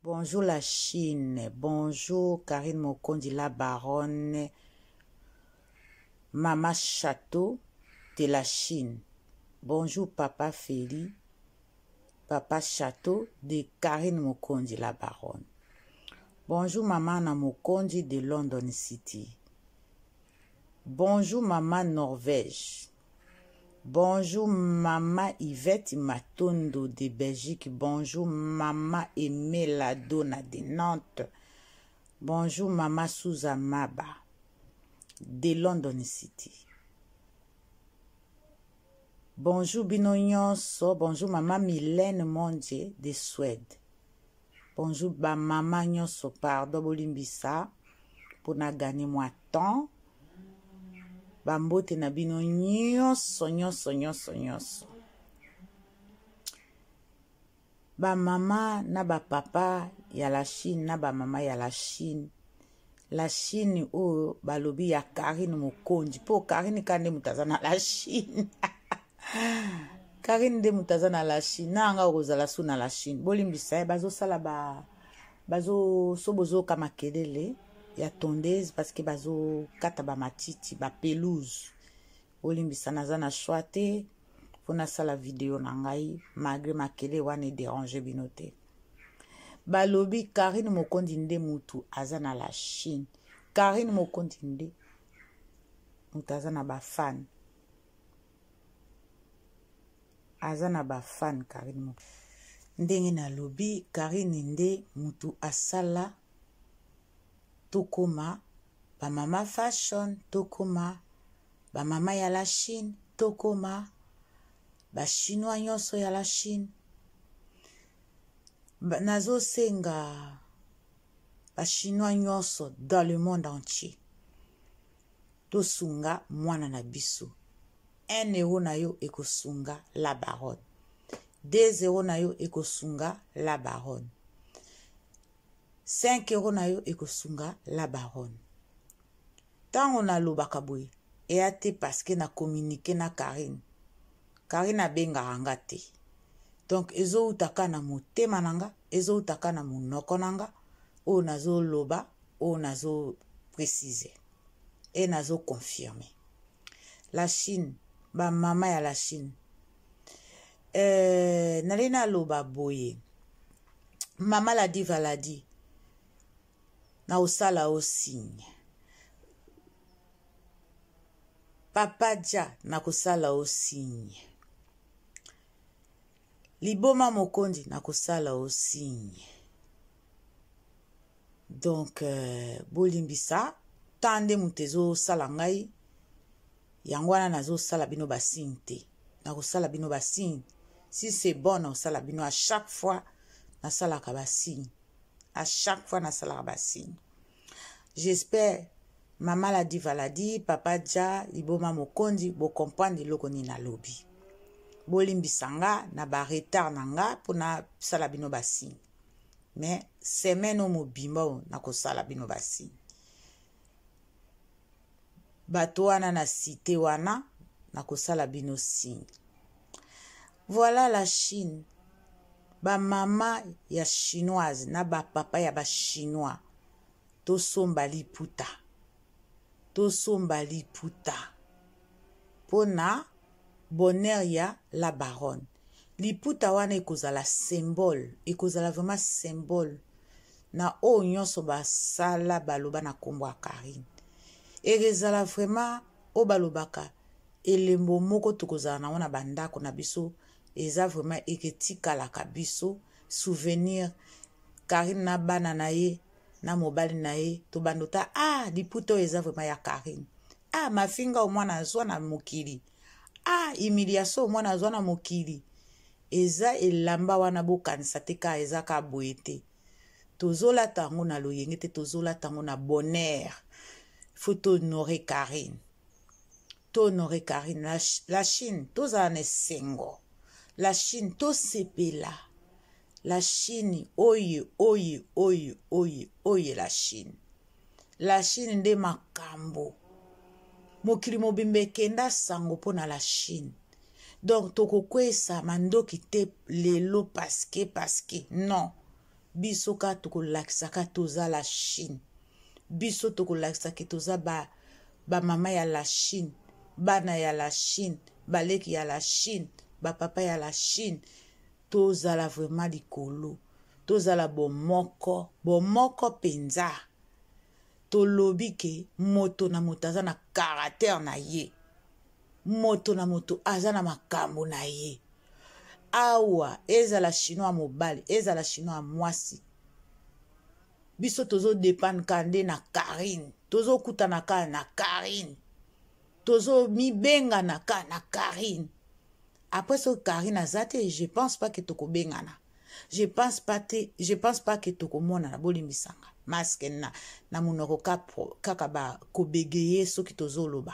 Bonjour la Chine, bonjour Karine Mokondi la baronne, Mama Château de la Chine. Bonjour Papa Feli, Papa Château de Karine Mokondi la baronne. Bonjour Maman Anna Mokondi de London City. Bonjour Maman Norvège. Bonjour Maman Yvette Matondo de Belgique. Bonjour Maman Aimé Ladona de Nantes. Bonjour Maman Souza Maba de London City. Bonjour Bino Nyonso. Bonjour Maman Mylène Mondje de Suède. Bonjour ba Maman Nyonso pardon bolimbisa pour na gagner moi temps. Bambote na bino nyonso. Ba mama na ba papa ya la Chine na ba mama ya la Chine. La Chine o balobi ya Karine Mokondi. Po Karine kande mutazana la Chine. Karine de mutazana la Chine. Na anga ozala su na la Chine. Bolimbisa bazo sala bazo sobozo kama kelele. Ya tondeuse parce que bazo kata ba matiti ba pelouse olimbisa naza na choite pona sala vidéo na ngai malgré makele wana déranger binote balobi Karine Mokondi nde mutu aza na la Chine. Karine Mokondi nde mutu aza na ba fan, aza na ba fan. Karine Mokondi ndenge na lobi Karine nde mutu asala tokoma ba mama fashion, tokoma ba mama ya la Chine, tokoma ba chinois nyonso ya la Chine. Nazo senga ba chinois nyonso dans le monde entier tosunga mwana na biso. 1 euro na yo ekosunga la baronne, 2 euros na yo ekosunga la baronne, 5 euros na yo ekosunga la baronne. Tango na lobaka boye eate parce que na communiquer na Karine. Karine abenga anga te. Donc ezo utaka na motema nanga, ezo utaka na monoko nanga, o nazo loba, o nazo préciser. Et nazo confirmer. La Chine, ba mama ya la Chine. Nalena loba boye. Mama la diva la di. Na osala o signe. Papa Dia na kosala o signe. Liboma Mokondi na kosala o signe. Donc bolimbisa tande mutezo sala ngai yangwana nazo sala bino ba signe te. Na kosala bino ba signe. Si c'est bon na kosala bino à chaque fois na sala ka ba signe. À chaque fois na sala ba signe. J'espère Maman la diva la di, Papa Dia, Liboma Mokondi, bo comprendre loko ni na lobi. Bolimbisanga na ba retard nanga pour na sala bino ba signe. Mais semaine o mobimba na ko sala bino ba signe. Bato wana na cité wana na ko sala bino signe. Voilà la Chine. Ba mama ya chinoise na ba papa ya ba chinois. Tosomba liputa. Tosomba liputa. Pona bonheur ya la baronne. Liputa wana ekozala symbole. Ekozala vraiment symbole. Na o nyonso basala baloba na kombo ya Karine. Ekozala vraiment o balobaka. Elembo moko tokozala na wana bandako na biso. Eza vraiment eketikala biso. Souvenir. Karine na bana na ye. Na mobali na ye. To bandota. Ah, liputa eza vraiment ya Karine. Ah, mafinga o mwana azwa na mokili. Ah, humiliation o mwana azwa na mokili. Eza elamba wana bokanisa te ka eza ka boete. Tozola tango na loyenge te tozola tango na bonheur. Faut honorer Karine. Honorer Karine. La Chine, tozala ne sengo. La Chine, to sepela. La Chine, oye la Chine. La Chine nde makambo. Mokili mobimbe kenda sango pona la Chine. Donc toko kwesa mandoki te lelo parce que non. biso ka tokolakisaka toza la Chine. Biso tokolakisaka toza ba mama ya la Chine, bana ya la Chine, baleki ya la Chine, ba papa ya la Chine. Tozala vraiment likolo, tozala bomoko penza. Tolobi ke moto na moto aza na caractère na ye, moto na moto aza na makambo na ye. Awa ezala chinois mobali, ezala chinois mwasi, biso tozo dépendre kande na Karine, tozo kutana ka na Karine, tozo mibenga na ka na Karine. Après ce Karine azate, je pense pas que toko bengana. Je pense pas que toko mona na bolimisanga. Masque na munoko kaka ba kobegeye soki tozo loba.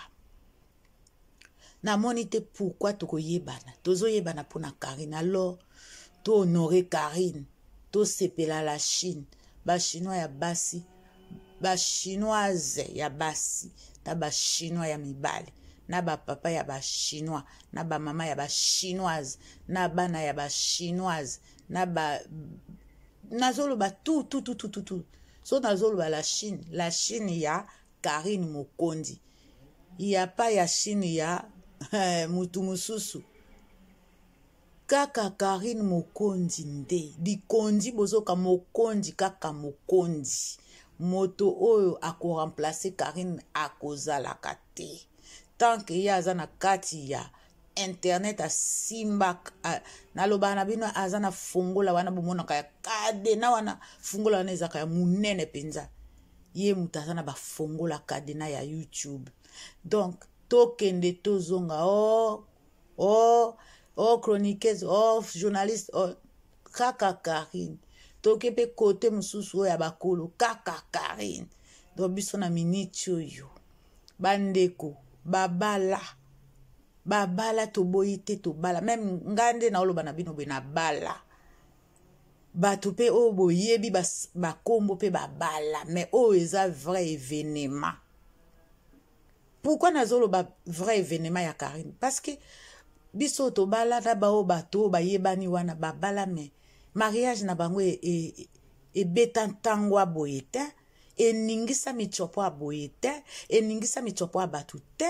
Na monite pourquoi toko yebana. Tozo yebana pona Karine. Alors, to honorer Karine. To sepela la Chine. Ba chinois ya basi. Ba chinoise ya basi. Na ba chinois ya mibali. Na ba papa ya ba chinois. Na ba mama ya ba chinoise. Na bana ya ba chinoise. Na ba... Nazolo ba tout. So nazolo ba la Chine ya Karine Mokondi. Ya pa ya Chine ya mutu mususu. Kaka Karine Mokondi nde. Dikondi bozoka Mokondi kaka Mokondi. Moto oyo ako remplacer Karine akozala kate. Tant que ya azana kati ya internet a simbak na loba na bino azana fungola wana bomona kaya kade na wana fungola wana ezaka ya munene penza. Ye mutazana ba fungola kade na ya YouTube. Donc tokende tozonga chroniqueuse, journaliste, kaka Karine. Tokepe kote mususu ya bakolo kaka Karine. Donc biso na minute yo. Bandeko babala toboyite tobala même ngande na oloba na bino na bala bato pe o boyebi bakombo pe babala mais o eza vrai événement. Pourquoi nazoloba vrai événement ya Karine? Parce que biso tobala na bao bato bayebani wana babala mais mariage na bango e betantango aboyete eningisa michopo aboyete, eningisa michopo abatu te,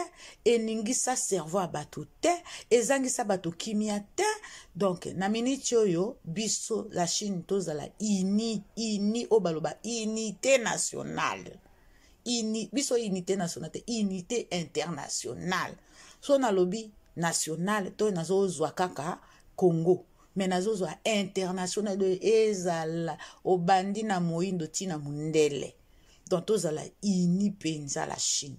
eningisa cerveau abatu te, ezangisa batu kimia te. Donc na minute yo biso la Chine tozala ini obaloba unité nationale. Biso unité nationale te, unité internationale. So na lobi national to nazo zwa kaka Congo. Mais nazo zwa international de ezala obandi na moindo tina mundele. Donc tozala ini penza la Chine.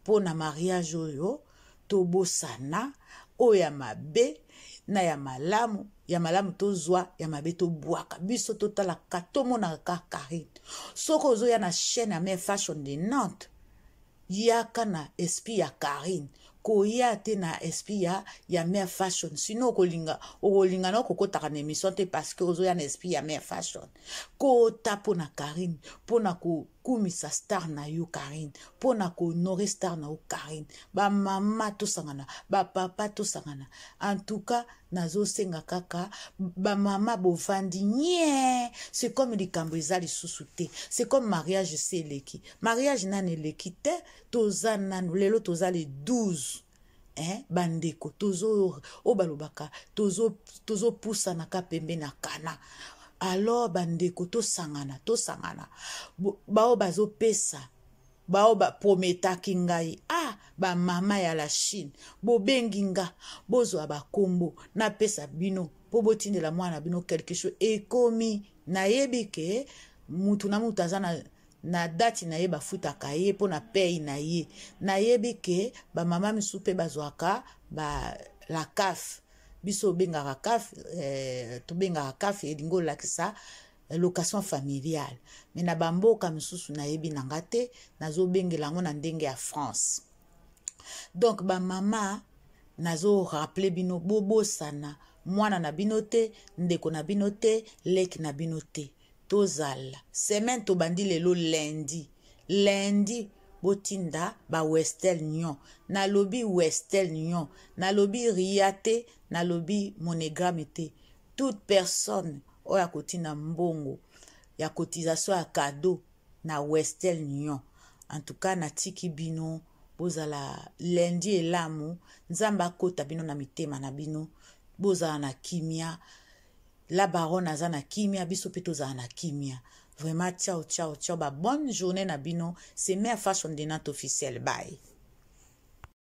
Po na mariage oyo tobosana oya mabe na ya malamu tozwa ya mabe tobwaka biso totala katomo na Karine. Soko ozo ya na chaîne ya Mère Fashion de Nantes yaka na esprit ya Karine koya te na esprit ya Mère Fashion. Sinon okolinga na kokotaka na émission te parce que ozo ya na esprit ya Mère Fashion. Kota pona Karine, pona kumisa star na yo Karine, pona ko honore star na yo Karine. Ba mama to sangana, ba papa to sangana. En tout cas, nazo senga kaka ba mama bovandi nye. C'est comme likambo ezali susute. C'est comme mariage seleki. Mariage nane leki te, toza nanu lelo toza le 12. Bandeko tozo obalobaka tozo poussa na kapembe na kana. Alors bandeko to sangana bao bazo pesa bao ba prometa kingai ba mama ya la Chine bo benginga bozo abakombo na pesa bino po botindela mwana bino quelque chose ekomi na yebike mutu na mutu azana na dati na ye bafutaka ye po na pay na ye na yebike ba mama misupe bazwaka ba la CAF biso bengaka CAF to bengaka CAF elingo lakisa location familiale mais na bamboka misusu na yebi nanga te nazo bengela ngo na ndenge ya France. Donc ba mama nazo rappeler bino bobo sana mwana na bino te ndeko na bino te leki na bino te tozala semaine to bandi lelo lundi botinda ba Westel Nyon na lobi Westel Nyon na lobi Riate na lobi Monogramme te toute personne oya kotina mbongo ya cotisation ya cadeau na Western Union. En tout cas natiki bino bozala lundi elamu nzamba akota bino na mitema na bino bozala na kimia la baronne aza na kimia biso pe tozala na kimia. Vraiment ciao ciao ciao, ba bonne journée na bino. C'est Mère Fashion Dinante officielle. Bye.